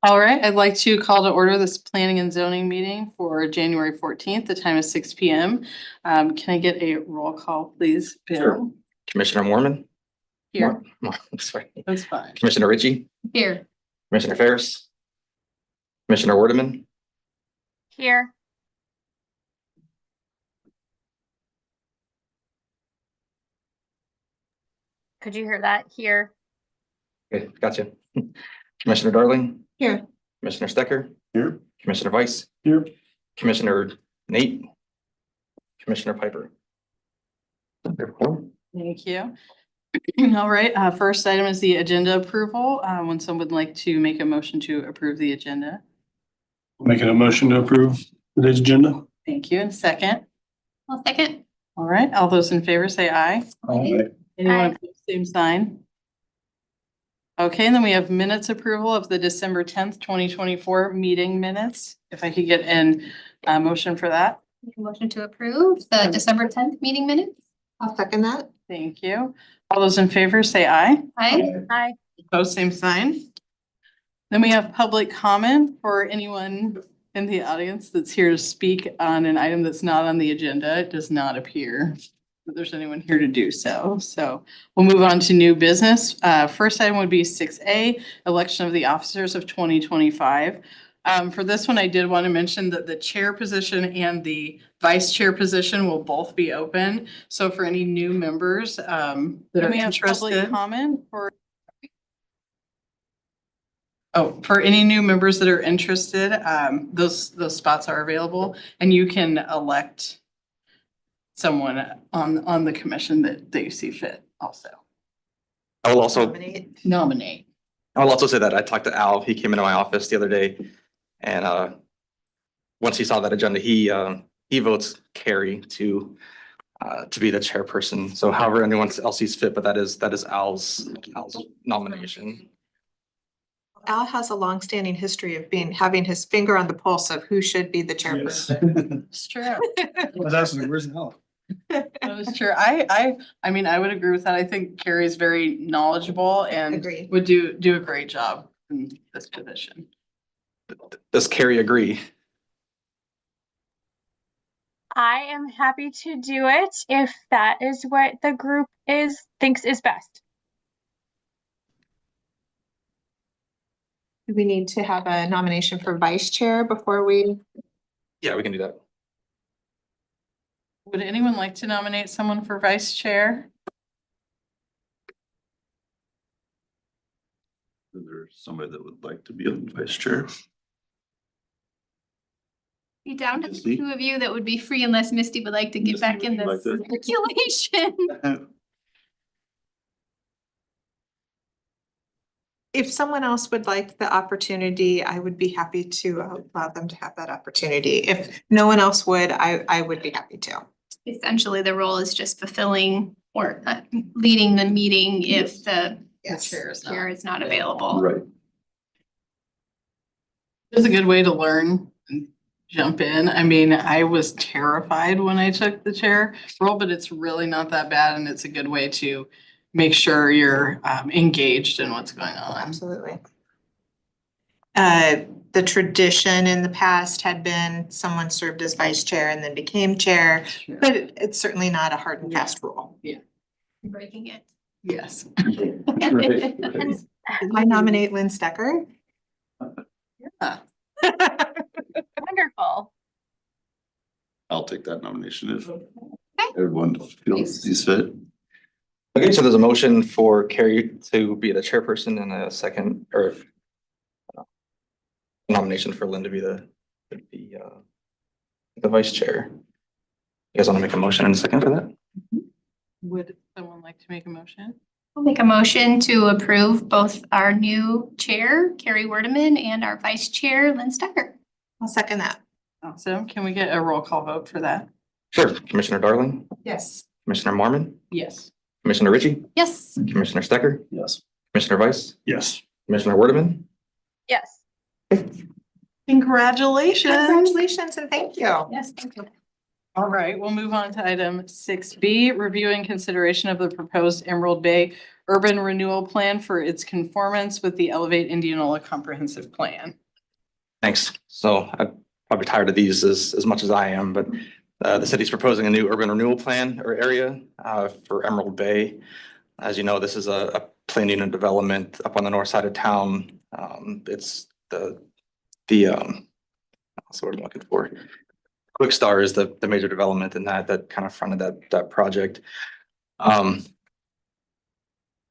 All right, I'd like to call to order this planning and zoning meeting for January 14th. The time is 6 p.m. Can I get a roll call, please, Bill? Sure. Commissioner Mormon. Here, Sorry. that's fine. Commissioner Ritchie, Here. Commissioner Ferris, Commissioner Wordeman, Here. Could you hear that? Here. okay, gotcha. Commissioner Darling, Here. Commissioner Stecker, Here. Commissioner Weiss, Here. Commissioner Nate, Commissioner Piper. Thank you. All right, first item is the agenda approval. When someone would like to make a motion to approve the agenda. Making a motion to approve today's agenda. Thank you. And second. I'll second. All right, all those in favor say aye. Aye. Anyone Aye. opposed, same sign. Okay, and then we have minutes approval of the December 10th, 2024 meeting minutes. If I could get a motion for that. Make a motion to approve the December 10th meeting minutes. I'll second that. Thank you. All those in favor say aye. Aye. Aye. Opposed, same sign. Then we have public comment for anyone in the audience that's here to speak on an item that's not on the agenda. It does not appear that there's anyone here to do so. So we'll move on to new business. First item would be 6A, election of the officers of 2025. For this one, I did want to mention that the chair position and the vice chair position will both be open. So for any new members that are interested. Comment for for any new members that are interested, those spots are available and you can elect someone on the commission that you see fit also. I will also, Nominate. I will also say that I talked to Al. He came into my office the other day and once he saw that agenda, he votes Carrie to be the chairperson. So however anyone else sees fit, but that is Al's nomination. Al has a longstanding history of having his finger on the pulse of who should be the chairperson. It's true. I was asking, where's Al? That was true. I mean, I would agree with that. I think Carrie's very knowledgeable and Agreed. would do a great job in this position. Does Carrie agree? I am happy to do it if that is what the group thinks is best. Do we need to have a nomination for vice chair before we? Yeah, we can do that. Would anyone like to nominate someone for vice chair? Is there somebody that would like to be on vice chair? Be down to the Misty? two of you that would be free unless Misty would like to get Misty, back in would you the like to? circulation. If someone else would like the opportunity, I would be happy to allow them to have that opportunity. If no one else would, I would be happy to. Essentially, the role is just fulfilling or leading the meeting if the Yes. chair is not. chair is not available. Right. It's a good way to learn and jump in. I mean, I was terrified when I took the chair role, but it's really not that bad. And it's a good way to make sure you're engaged in what's going on. Absolutely. The tradition in the past had been someone served as vice chair and then became chair, but it's certainly not a hard and fast rule. Breaking it. Yes. I nominate Lynn Stecker. Yeah. Wonderful. I'll take that nomination if everyone feels sees fit. Okay, so there's a motion for Carrie to be the chairperson and a second or nomination for Lynn to be the vice chair. You guys want to make a motion in a second for that? Would someone like to make a motion? We'll make a motion to approve both our new chair, Carrie Wordeman, and our vice chair, Lynn Stecker. I'll second that. Awesome. Can we get a roll call vote for that? Sure. Commissioner Darling, Yes. Commissioner Mormon, Yes. Commissioner Ritchie, Yes. Commissioner Stecker, Yes. Commissioner Weiss, Yes. Commissioner Wordeman. Yes. Congratulations. Congratulations and thank you. Yes, thank you. All right, we'll move on to item 6B, review and consideration of the proposed Emerald Bay Urban Renewal Plan for its conformance with the Elevate Indianola Comprehensive Plan. Thanks. So I'm probably tired of these as much as I am, but the city's proposing a new urban renewal plan or area for Emerald Bay. As you know, this is a planned unit development up on the north side of town. It's what's the word I'm looking for? Quick Star is the major development in that kind of fronted that project. The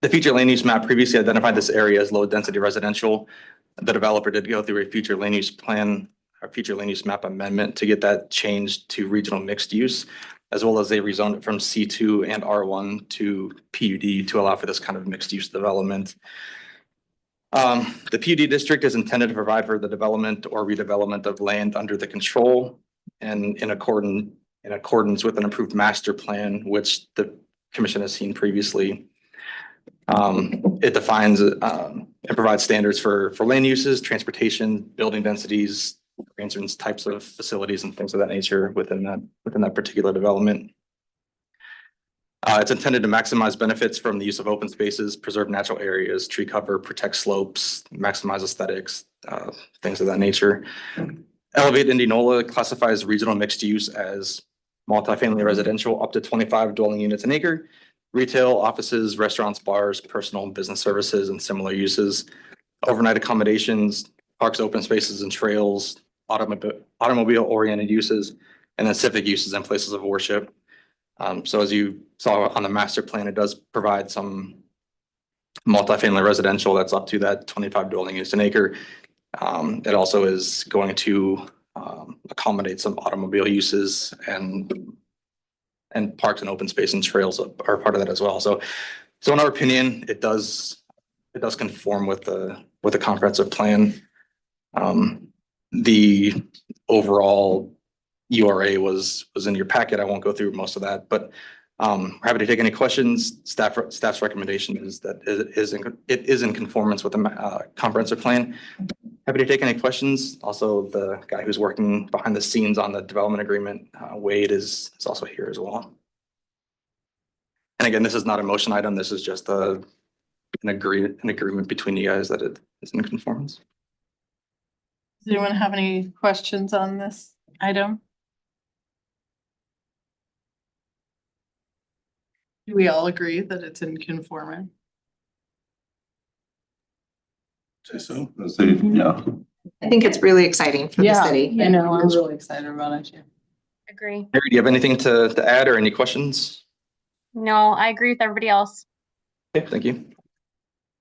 future land use map previously identified this area as low density residential. The developer did go through a future land use plan, or future land use map amendment to get that changed to regional mixed use, as well as they rezoned it from C2 and R1 to PUD to allow for this kind of mixed use development. The PUD district is intended to provide for the development or redevelopment of land under the control and in accordance with an approved master plan, which the commission has seen previously. It defines and provides standards for land uses, transportation, building densities, arrangements, types of facilities and things of that nature within that particular development. It's intended to maximize benefits from the use of open spaces, preserve natural areas, tree cover, protect slopes, maximize aesthetics, things of that nature. Elevate Indianola classifies regional mixed use as multifamily residential up to 25 dwelling units an acre, retail, offices, restaurants, bars, personal and business services, and similar uses, overnight accommodations, parks, open spaces and trails, automobile-oriented uses, and then civic uses and places of worship. So as you saw on the master plan, it does provide some multifamily residential that's up to that 25 dwelling units an acre. It also is going to accommodate some automobile uses and parks and open space and trails are part of that as well. So in our opinion, it does conform with the comprehensive plan. The overall URA was in your packet. I won't go through most of that, but happy to take any questions. Staff's recommendation is that it is in conformance with the comprehensive plan. Happy to take any questions. Also, the guy who's working behind the scenes on the development agreement, Wade, is also here as well. And again, this is not a motion item. This is just an agreement between you guys that it is in conformance. Does anyone have any questions on this item? Do we all agree that it's in conformance? Say so. Let's say, yeah. I think it's really exciting for the city. I know, I'm really excited about it too. Agree. Mary, do you have anything to add or any questions? No, I agree with everybody else. Okay, thank you.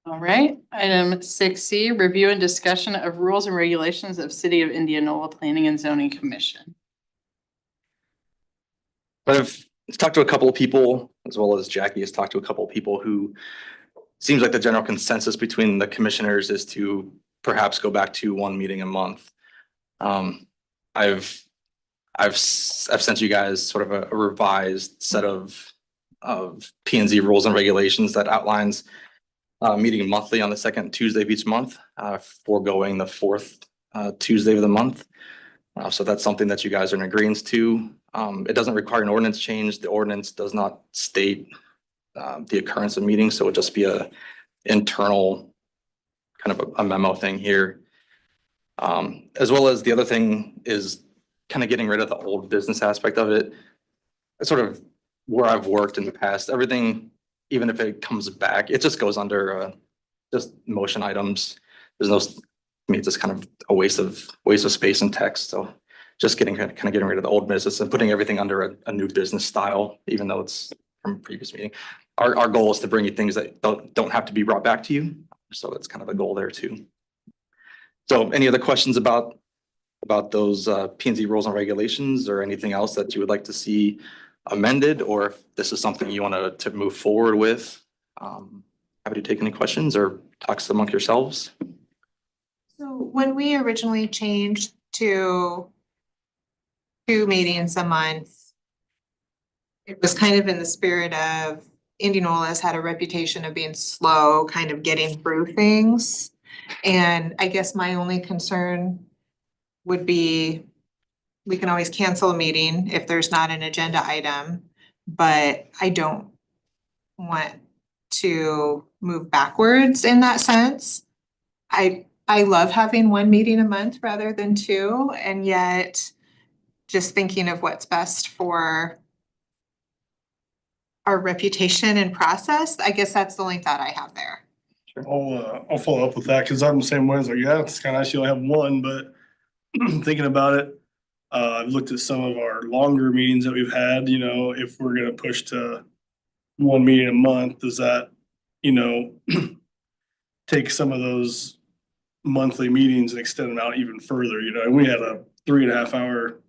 All right, item 6C, review and discussion of rules and regulations of City of Indianola Planning and Zoning Commission. I've talked to a couple of people, as well as Jackie has talked to a couple of people who seems like the general consensus between the commissioners is to perhaps go back to one meeting a month. I've sent you guys sort of a revised set of P&Z rules and regulations that outlines meeting monthly on the second Tuesday of each month, foregoing the fourth Tuesday of the month. So that's something that you guys are in agreement to. It doesn't require an ordinance change. The ordinance does not state the occurrence of meetings, so it'll just be a internal kind of a memo thing here. As well as the other thing is kind of getting rid of the old business aspect of it. It's sort of where I've worked in the past. Everything, even if it comes back, it just goes under just motion items. There's no, to me, it's just kind of a waste of space and text. So just getting rid of the old business and putting everything under a new business style, even though it's from a previous meeting. Our goal is to bring you things that don't have to be brought back to you. So that's kind of a goal there too. So any other questions about those P&Z rules and regulations or anything else that you would like to see amended, or if this is something you want to move forward with? Happy to take any questions or talk among yourselves. So when we originally changed to 2 meetings a month, it was kind of in the spirit of Indianola has had a reputation of being slow, kind of getting through things. And I guess my only concern would be we can always cancel a meeting if there's not an agenda item, but I don't want to move backwards in that sense. I love having one meeting a month rather than two, and yet just thinking of what's best for our reputation and process, I guess that's the only thought I have there. I'll follow up with that, cause I'm the same way. It's like, yeah, it's kinda nice you only have one, but thinking about it, I've looked at some of our longer meetings that we've had, you know, if we're gonna push to one meeting a month, does that, you know, take some of those monthly meetings and extend them out even further, you know? And we had a 3.5 hour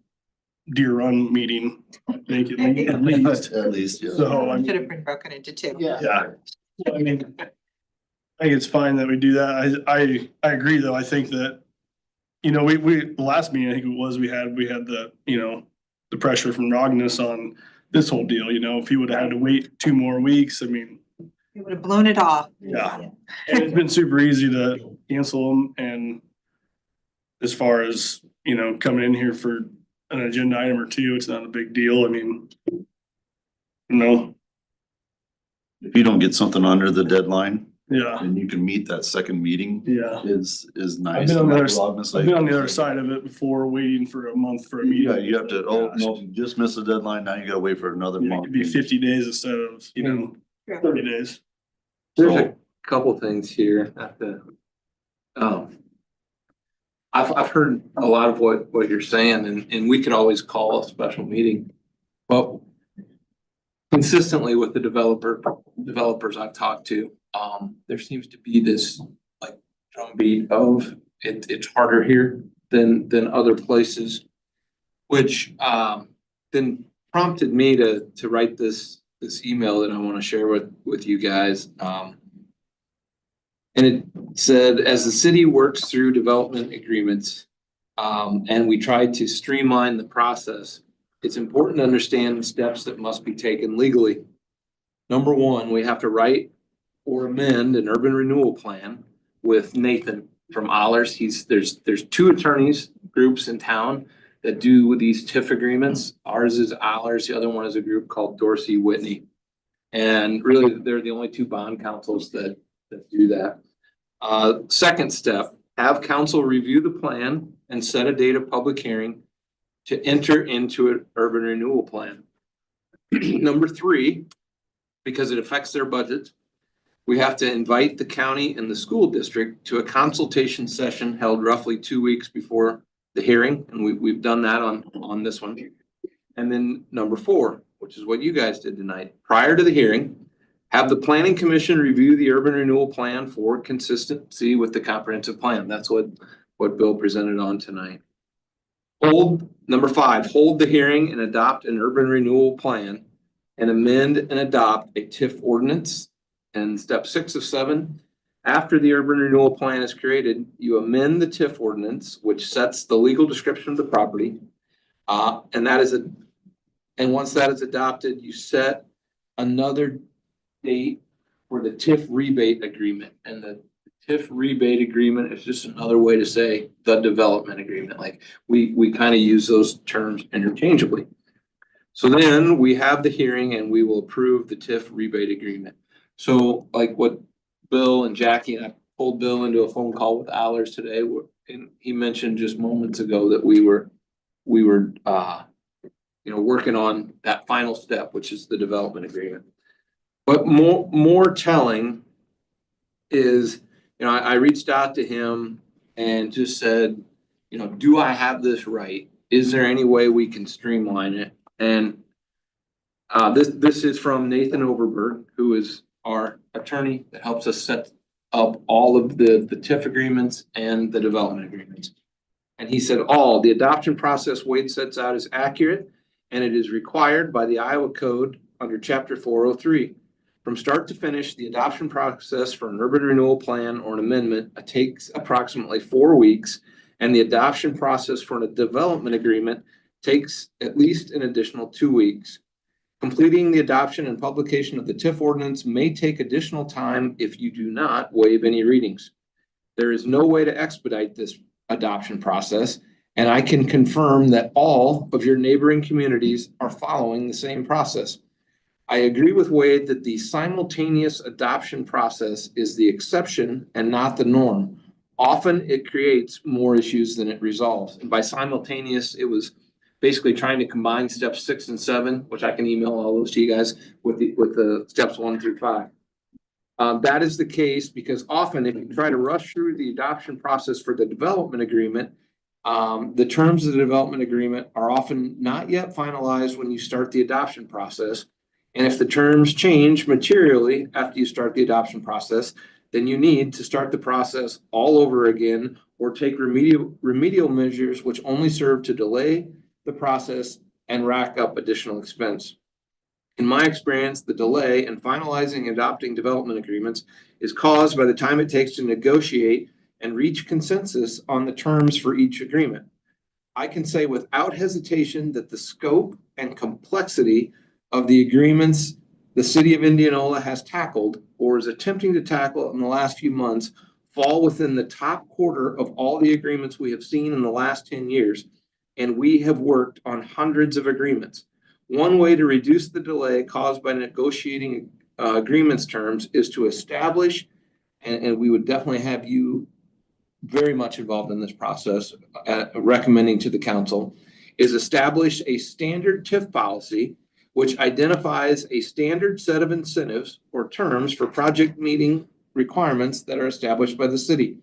Deer Run meeting, I think, at least. At least, yeah. So, I mean, Should have been broken into two. yeah. I mean, I think it's fine that we do that. I agree, though. I think that, you know, we, the last meeting, I think it was, we had the, you know, the pressure from Rognus on this whole deal, you know, if he would have had to wait 2 more weeks, I mean, It would have blown it off. yeah. And it's been super easy to cancel them, and as far as, you know, coming in here for an agenda item or two, it's not a big deal. I mean, you know, If you don't get something under the deadline yeah, and you can meet that second meeting yeah. is nice. been on the other I've been on the other Like, side of it before, waiting for a month for a meeting. yeah, you have to, oh, no, you just missed the deadline. Now you gotta wait for another It month. could be 50 days instead of, you know, Yeah. 30 days. There's So- a couple things here at the, I've heard a lot of what you're saying, and we could always call a special meeting. But consistently with the developers I've talked to, there seems to be this like drumbeat of it's harder here than other places. Which then prompted me to write this email that I want to share with you guys. And it said, as the city works through development agreements, and we try to streamline the process, it's important to understand the steps that must be taken legally. Number one, we have to write or amend an urban renewal plan with Nathan from Allers. There's 2 attorneys groups in town that do these TIF agreements. Ours is Allers, the other one is a group called Dorsey Whitney. And really, they're the only 2 bond councils that do that. Second step, have council review the plan and set a date of public hearing to enter into an urban renewal plan. Number 3, because it affects their budget, we have to invite the county and the school district to a consultation session held roughly 2 weeks before the hearing, and we've done that on this one. And then number 4, which is what you guys did tonight, prior to the hearing, have the planning commission review the urban renewal plan for consistency with the comprehensive plan. That's what Bill presented on tonight. Number 5, hold the hearing and adopt an urban renewal plan and amend and adopt a TIF ordinance. And step 6 of 7, after the urban renewal plan is created, you amend the TIF ordinance, which sets the legal description of the property. And once that is adopted, you set another date for the TIF rebate agreement. And the TIF rebate agreement is just another way to say the development agreement. Like we kind of use those terms interchangeably. So then we have the hearing and we will approve the TIF rebate agreement. So like what Bill and Jackie, and I pulled Bill into a phone call with Allers today, and he mentioned just moments ago that we were working on that final step, which is the development agreement. But more telling is, I reached out to him and just said, do I have this right? Is there any way we can streamline it? And this is from Nathan Overberg, who is our attorney that helps us set up all of the TIF agreements and the development agreements. And he said, the adoption process Wade sets out is accurate, and it is required by the Iowa Code under Chapter 403. From start to finish, the adoption process for an urban renewal plan or an amendment takes approximately 4 weeks, and the adoption process for a development agreement takes at least an additional 2 weeks. Completing the adoption and publication of the TIF ordinance may take additional time if you do not waive any readings. There is no way to expedite this adoption process, And I can confirm that all of your neighboring communities are following the same process. I agree with Wade that the simultaneous adoption process is the exception and not the norm. Often it creates more issues than it resolves. And by simultaneous, it was basically trying to combine steps 6 and 7, which I can email all those to you guys with the steps 1 through 5. That is the case because often if you try to rush through the adoption process for the development agreement, the terms of the development agreement are often not yet finalized when you start the adoption process. And if the terms change materially after you start the adoption process, then you need to start the process all over again or take remedial measures which only serve to delay the process and rack up additional expense. In my experience, the delay in finalizing and adopting development agreements is caused by the time it takes to negotiate and reach consensus on the terms for each agreement. I can say without hesitation that the scope and complexity of the agreements the city of Indianola has tackled or is attempting to tackle in the last few months fall within the top quarter of all the agreements we have seen in the last 10 years. And we have worked on hundreds of agreements. One way to reduce the delay caused by negotiating agreements terms is to establish, and we would definitely have you very much involved in this process, recommending to the council, is establish a standard TIF policy which identifies a standard set of incentives or terms for project meeting requirements that are established by the city.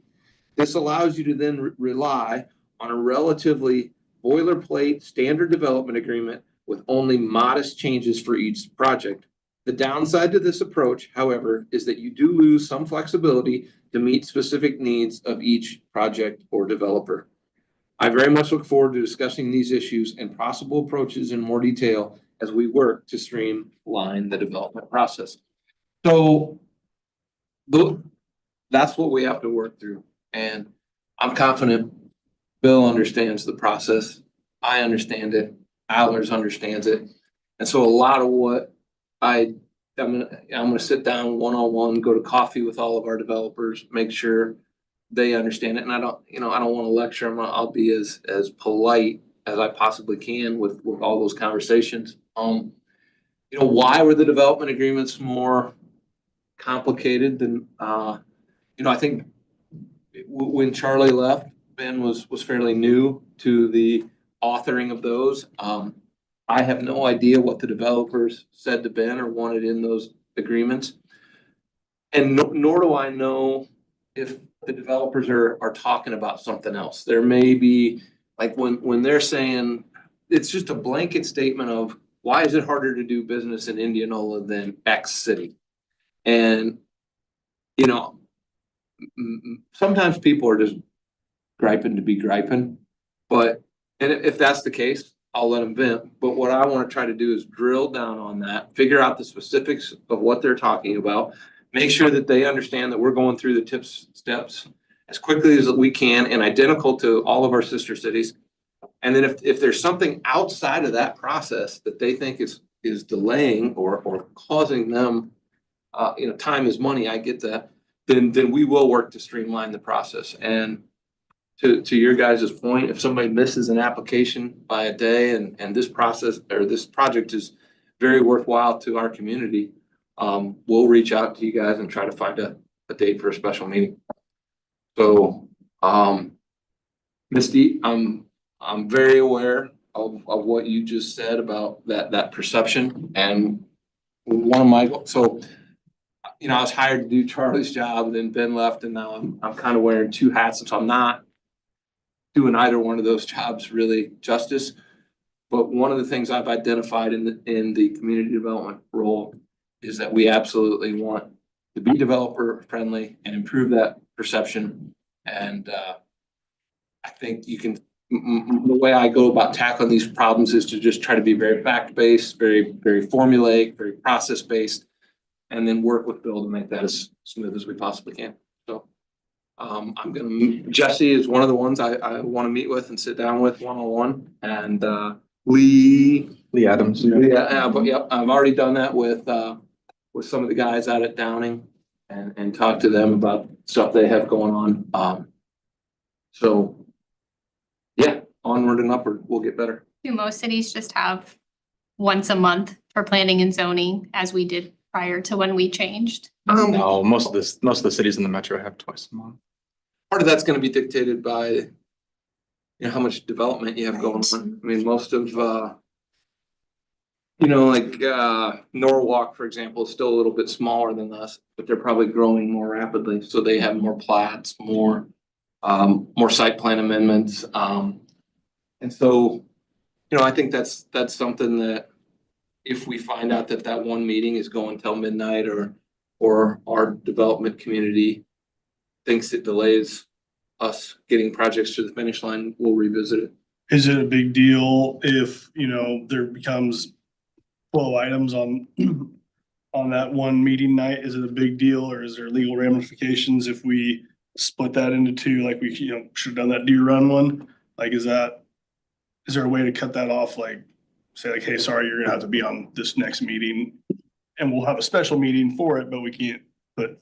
This allows you to then rely on a relatively boilerplate standard development agreement with only modest changes for each project. The downside to this approach, however, is that you do lose some flexibility to meet specific needs of each project or developer. I very much look forward to discussing these issues and possible approaches in more detail as we work to streamline the development process. So that's what we have to work through. And I'm confident Bill understands the process. I understand it. Allers understands it. And so a lot of what I'm gonna sit down one-on-one, go to coffee with all of our developers, make sure they understand it. And I don't want to lecture them. I'll be as polite as I possibly can with all those conversations. Why were the development agreements more complicated than, I think when Charlie left, Ben was fairly new to the authoring of those. I have no idea what the developers said to Ben or wanted in those agreements. And nor do I know if the developers are talking about something else. There may be, like when they're saying, it's just a blanket statement of why is it harder to do business in Indianola than X city? And, sometimes people are just griping to be griping, and if that's the case, I'll let them vent. But what I want to try to do is drill down on that, figure out the specifics of what they're talking about, make sure that they understand that we're going through the tips steps as quickly as we can and identical to all of our sister cities. And then if there's something outside of that process that they think is delaying or causing them, time is money, I get that, then we will work to streamline the process. And to your guys' point, if somebody misses an application by a day and this process or this project is very worthwhile to our community, we'll reach out to you guys and try to find a date for a special meeting. So, Misty, I'm very aware of what you just said about that perception, and one of my I was hired to do Charlie's job, and then Ben left, and now I'm kind of wearing two hats, and so I'm not doing either one of those jobs really justice. But one of the things I've identified in the community development role is that we absolutely want to be developer friendly and improve that perception. And I think you can, the way I go about tackling these problems is to just try to be very fact-based, very, very formulaic, very process-based, and then work with Bill to make that as smooth as we possibly can. So Jesse is one of the ones I want to meet with and sit down with one-on-one, and Lee Adams. Yeah, but yeah, I've already done that with some of the guys out at Downing and talked to them about stuff they have going on. So yeah, onward and upward, we'll get better. Do most cities just have once a month for planning and zoning as we did prior to when we changed? No, most of the cities in the metro have twice a month. Part of that's gonna be dictated by, you know, how much development you have going on. I mean, most of, you know, like, Norwalk, for example, is still a little bit smaller than us, but they're probably growing more rapidly, so they have more plats, more site plan amendments, and so, you know, I think that's something that if we find out that that one meeting is going till midnight or our development community thinks it delays us getting projects to the finish line, we'll revisit it. Is it a big deal if, you know, there becomes 12 items on that one meeting night? Is it a big deal, or is there legal ramifications if we split that into two, like we, you know, should have done that Deer Run one? Like, is there a way to cut that off? Like, say like, hey, sorry, you're gonna have to be on this next meeting and we'll have a special meeting for it, but we can't put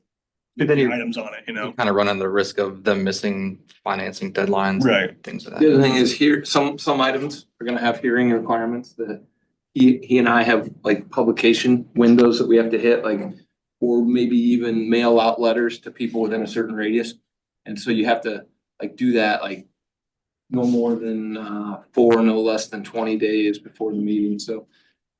50 items on it, you know? You kind of run into the risk of them missing financing deadlines. Right. Things of that. The other thing is here, some items are gonna have hearing requirements that he and I have like publication windows that we have to hit, like, or maybe even mail out letters to people within a certain radius. And so you have to like do that, like no more than 4, no less than 20 days before the meeting. So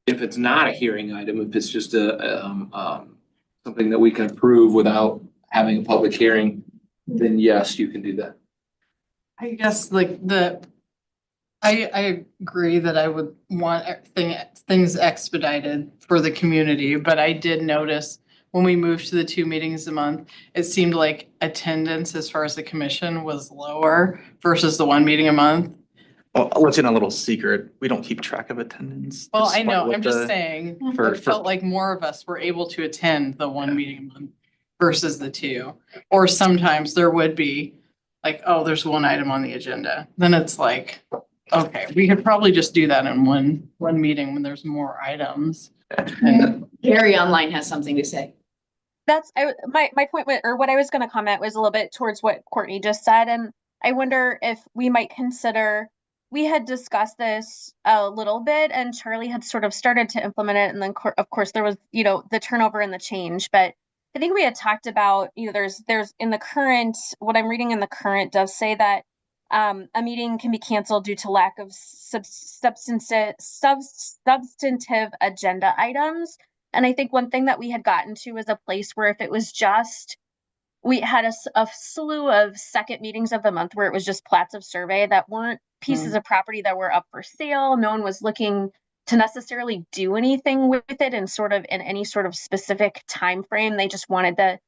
if it's not a hearing item, if it's just something that we can approve without having a public hearing, then yes, you can do that. I guess like I agree that I would want things expedited for the community, but I did notice when we moved to the 2 meetings a month, it seemed like attendance as far as the commission was lower versus the 1 meeting a month. Well, I'll let you in a little secret. We don't keep track of attendance. Well, I despite know, what I'm just the- saying, for- it felt like more of us were able to attend the 1 meeting a month versus the 2. Or sometimes there would be like, oh, there's 1 item on the agenda. Then it's like, okay, we could probably just do that in one meeting when there's more items. And Gary online has something to say. That's my point or what I was gonna comment was a little bit towards what Courtney just said, and I wonder if we might consider, we had discussed this a little bit and Charlie had sort of started to implement it, and then of course there was, you know, the turnover and the change, but I think we had talked about, you know, there's in the current, what I'm reading in the current does say that a meeting can be canceled due to lack of substantive agenda items. And I think one thing that we had gotten to is a place where if it was just, we had a slew of second meetings of the month where it was just plats of survey that weren't pieces of property that were up for sale. No one was looking to necessarily do anything with it in any sort of specific time frame. They just wanted the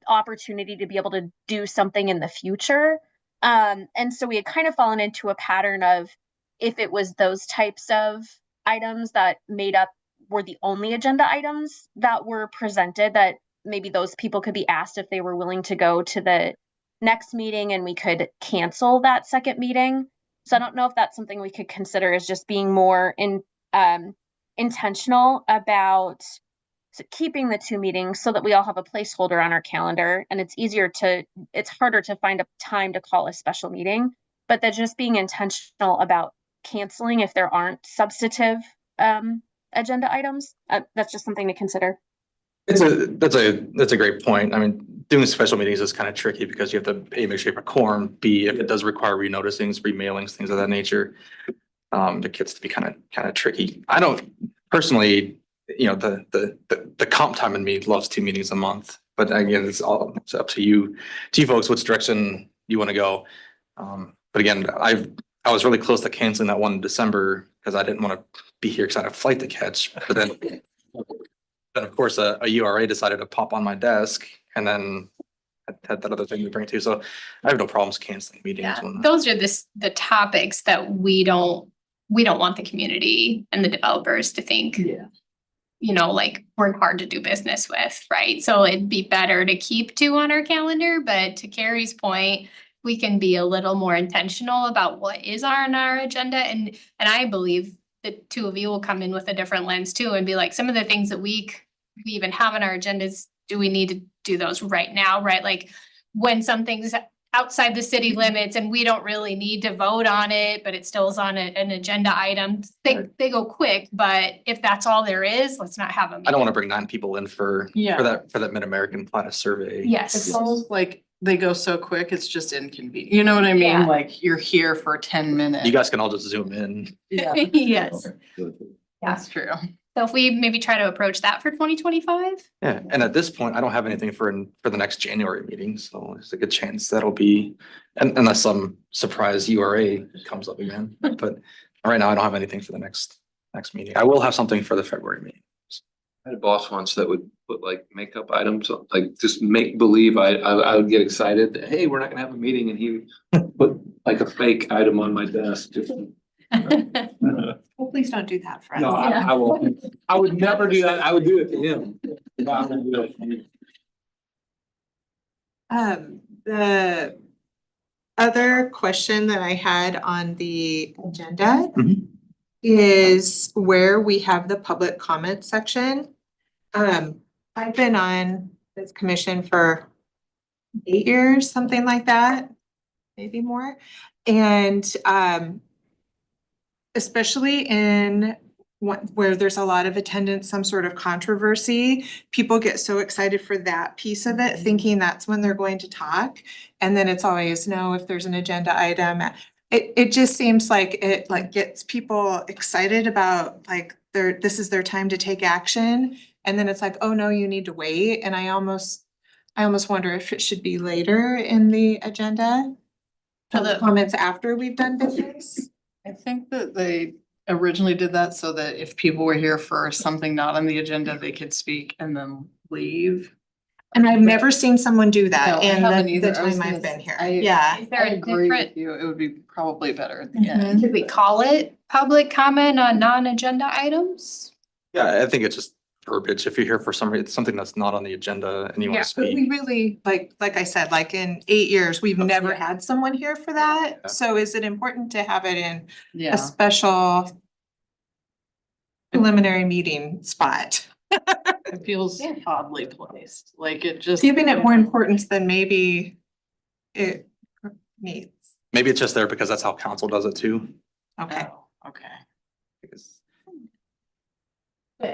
opportunity to be able to do something in the future. And so we had kind of fallen into a pattern of, if it was those types of items that were the only agenda items that were presented, that maybe those people could be asked if they were willing to go to the next meeting and we could cancel that second meeting. So I don't know if that's something we could consider as just being more intentional about keeping the 2 meetings so that we all have a placeholder on our calendar, and it's harder to find a time to call a special meeting, but that just being intentional about canceling if there aren't substantive agenda items. That's just something to consider. That's a great point. I mean, doing special meetings is kind of tricky because you have to A, make sure you have a quorum, B, if it does require renoticings, remailings, things of that nature. It gets to be kind of tricky. I don't personally, you know, the comp time in me loves 2 meetings a month, but again, it's up to you folks, which direction you want to go. But again, I was really close to canceling that one in December because I didn't want to be here because I had a flight to catch. But then of course a URA decided to pop on my desk, and then I had that other thing to bring to. So I have no problems canceling meetings. Yeah, when- those are the topics that we don't want the community and the developers to think, you know, like we're hard to do business with, right? So it'd be better to keep 2 on our calendar, but to Carrie's point, we can be a little more intentional about what is on our agenda. And I believe the 2 of you will come in with a different lens too and be like, some of the things that we even have on our agendas, do we need to do those right now, right? Like when some things outside the city limits and we don't really need to vote on it, but it still is on an agenda item. They go quick, but if that's all there is, let's not have them. I don't want to bring 9 people in for Yeah. that Mid-American Planet survey. Yes. It's almost like they go so quick, it's just inconvenient. You know what I mean? Yeah. Like you're here for 10 minutes. You guys can all just zoom in. Yeah, Yes, that's true. so if we maybe try to approach that for 2025. Yeah, and at this point, I don't have anything for the next January meeting, so there's a good chance that'll be, unless some surprise URA comes up again. But right now, I don't have anything for the next meeting. I will have something for the February meeting. I had a boss once that would put like makeup items, like just make believe I would get excited that, hey, we're not gonna have a meeting, and he put like a fake item on my desk. Just Well, please don't do that for us. No, I won't. I would never do that. I would do it to him. But I won't do it to you. The other question that I had on the agenda Mhm. is where we have the public comment section. I've been on this commission for 8 years, something like that, maybe more. And especially in where there's a lot of attendance, some sort of controversy, people get so excited for that piece of it, thinking that's when they're going to talk. And then it's always, no, if there's an agenda item. It just seems like it like gets people excited about like this is their time to take action. And then it's like, oh no, you need to wait. And I almost wonder if it should be later in the agenda. So the- Comments after we've done business. I think that they originally did that so that if people were here for something not on the agenda, they could speak and then leave. And I've never seen someone do No, that I in haven't the either. I was time gonna I've been say- here. I- Yeah. Is there I a agree with different, you. It would be probably better at the Mhm. end. could we call it public comment on non-agenda items? Yeah, I think it's just verbiage. If you're here for something that's not on the agenda and you Yeah, want to But speak. we really, like I said, like in 8 years, we've never had someone here for Yeah. that. So is it important to have it in Yeah. a special preliminary meeting spot? It feels Yeah. oddly placed, like it just. Giving it more importance than maybe it needs. Maybe it's just there because that's how council does it too. Okay. Oh, okay. Because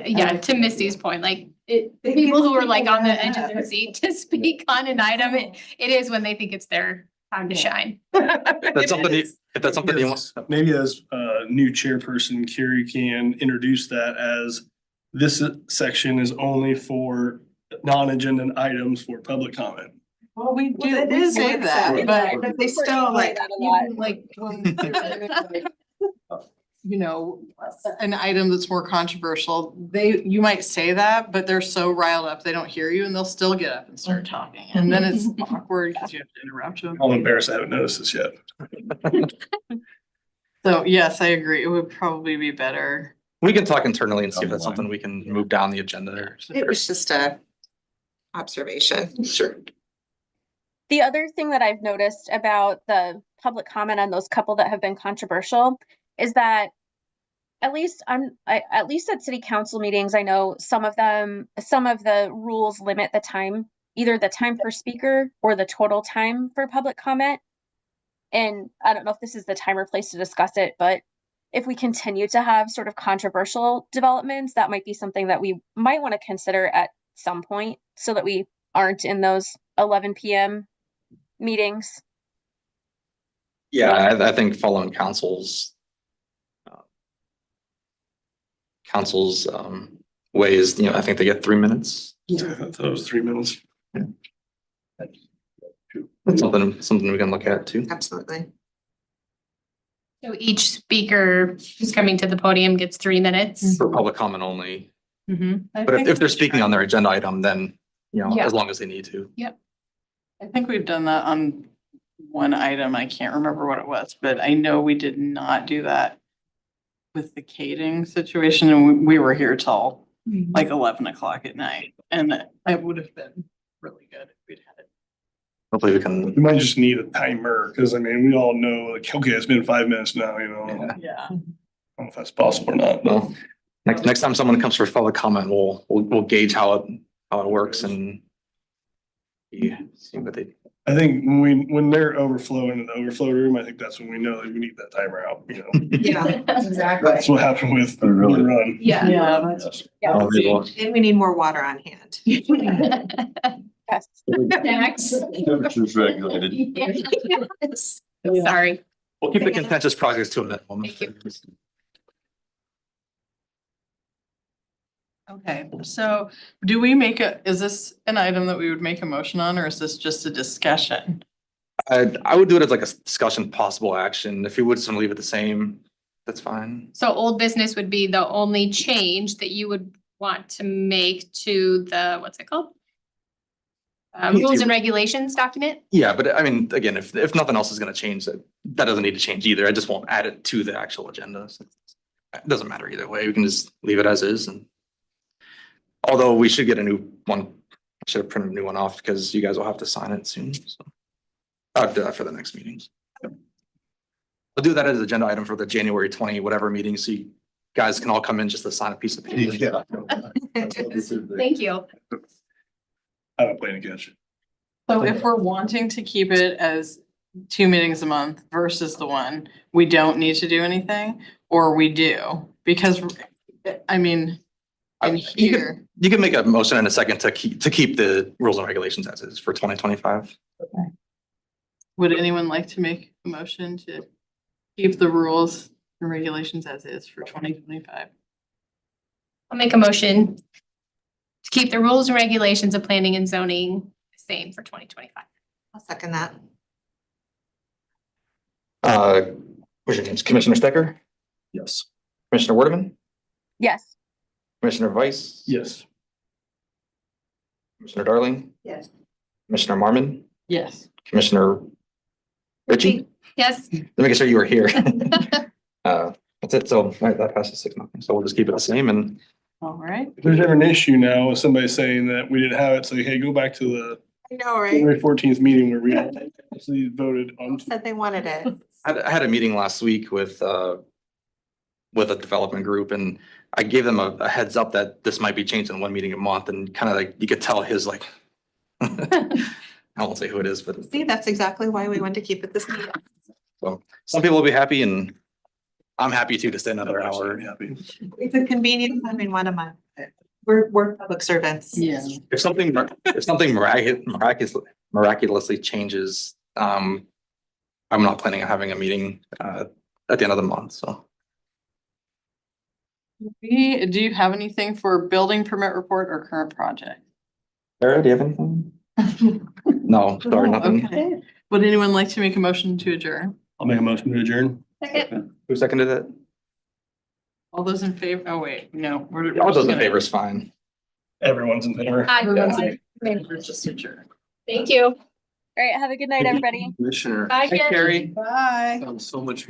Yeah, to Misty's point, like the people who are like on the edge of their seat to speak on an item, it is when they think it's their time to shine. if that's something you want. Maybe as new chairperson, Carrie can introduce that as this section is only for non-agenda items for public comment. Well, we Well, do, it we is say what that, said, but. but they still like, Even like, when you know, an item that's more controversial, you might say that, but they're so riled up, they don't hear you and they'll still get up and start talking. And then it's awkward because you have to interrupt them. I'm embarrassed I haven't noticed this yet. So yes, I agree. It would probably be better. We can talk internally and see if that's Online. something we can move down the agenda there. it was just a observation. Sure. The other thing that I've noticed about the public comment on those couple that have been controversial is that at least at least at city council meetings, I know some of the rules limit the time, either the time per speaker or the total time for public comment. And I don't know if this is the time or place to discuss it, but if we continue to have sort of controversial developments, that might be something that we might want to consider at some point so that we aren't in those 11 p.m. meetings. Yeah, I think following council's ways, I think they get 3 minutes. I thought it was 3 minutes. That's something we can look at too. Absolutely. So each speaker who's coming to the podium gets 3 minutes. For public comment only. Mhm. I But think if they're we speaking on their agenda item, then, Yeah. as long as they need to. I think we've done that on one item. I can't remember what it was, but I know we did not do that with the Kading situation and we were here till like 11 o'clock at night. And it would have been really good if we'd had it. Hopefully we We can, might just need a timer, because I mean, we all know, like, okay, it's been 5 minutes now, I don't yeah. Yeah. know if that's possible or not, but. Well, next time someone comes for public comment, we'll gauge how it works and see what they I think when they're overflowing in the overflow room, I think that's when we know that we need that timer out, you know? Yeah, exactly. That's what happened with the Really? run. Yeah. Yeah, that's. Oh, they will. And we need more water on hand. Yes. Next. Temperature's regulated. Yes. Sorry. We'll keep the contentious projects to a minimum. Thank Okay, so do we is this an item that we would make a motion on, or is this just a discussion? I would do it as like a discussion, possible action. If you would just leave it the same, that's fine. So old business would be the only change that you would want to make to the, what's it called? Rules and regulations document? Yeah, but I mean, again, if nothing else is gonna change, that doesn't need to change either. I just won't add it to the actual agenda. So it doesn't matter either way. We can just leave it as is and. Although we should get a new one, I should have printed a new one off because you guys will have to sign it soon, so. I'll do that for the next meetings. I'll do that as an agenda item for the January 20 whatever meeting, so you guys can all come in just to sign a piece of paper. Yeah. Thank you. I don't plan to catch it. So if we're wanting to keep it as 2 meetings a month versus the one, we don't need to do anything, or we do? Because, I mean, in here, You can make a motion in a second to keep the rules and regulations as is for 2025. would anyone like to make a motion to keep the rules and regulations as is for 2025? I'll make a motion to keep the rules and regulations of planning and zoning the same for 2025. I'll second that. What's your names? Commissioner Stecker, Yes. Commissioner Werdeman, Yes. Commissioner Weiss. Yes. Commissioner Darling, Yes. Commissioner Marmon, Yes. Commissioner Ritchie. Yes. Making sure you were here. That's it. So that passes 6-0. So we'll just keep it the same and All right. If there's ever an issue now with somebody saying that we didn't have it, say, hey, go back to the I know, right? January 14th meeting where we actually voted on. Said they wanted it. I had a meeting last week with a development group and I gave them a heads up that this might be changed in one meeting a month and kind of like, you could tell his like, I won't say who it is, but See, that's exactly why we wanted to keep it this meeting. some people will be happy and I'm happy too to stay another hour. Happy. It's a convenient time in one a month. We're public servants. Yeah. If something miraculously changes, I'm not planning on having a meeting at the end of the month, so. Do you have anything for building permit report or current project? Sarah, do you have anything? No, sorry, nothing. Okay. Would anyone like to make a motion to adjourn? I'll make a motion to adjourn. Second. Who seconded it? All those in favor? Oh, wait, no. we're All just those in gonna- favor is fine. Everyone's in favor. Everyone's Aye. in favor, just adjourn. Thank you. All right. Have a good night, everybody. Commissioner, Bye, Hey, Carrie. Carrie. Bye. found so much